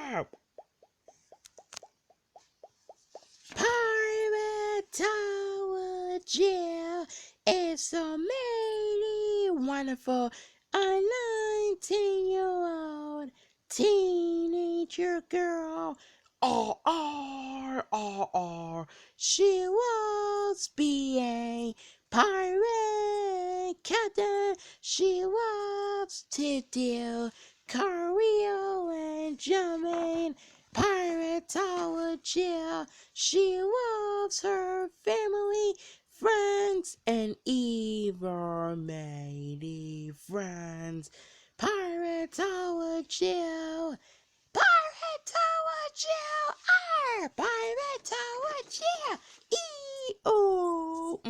Pirate Tower Jail is so many wonderful. A 19-year-old teenager girl. She was be a pirate captain. She loves to do cardio and jumping. Pirate Tower Jail. She loves her family, friends, and even many friends. Pirate Tower Jail. Pirate Tower Jail. Pirate Tower Jail. E-O.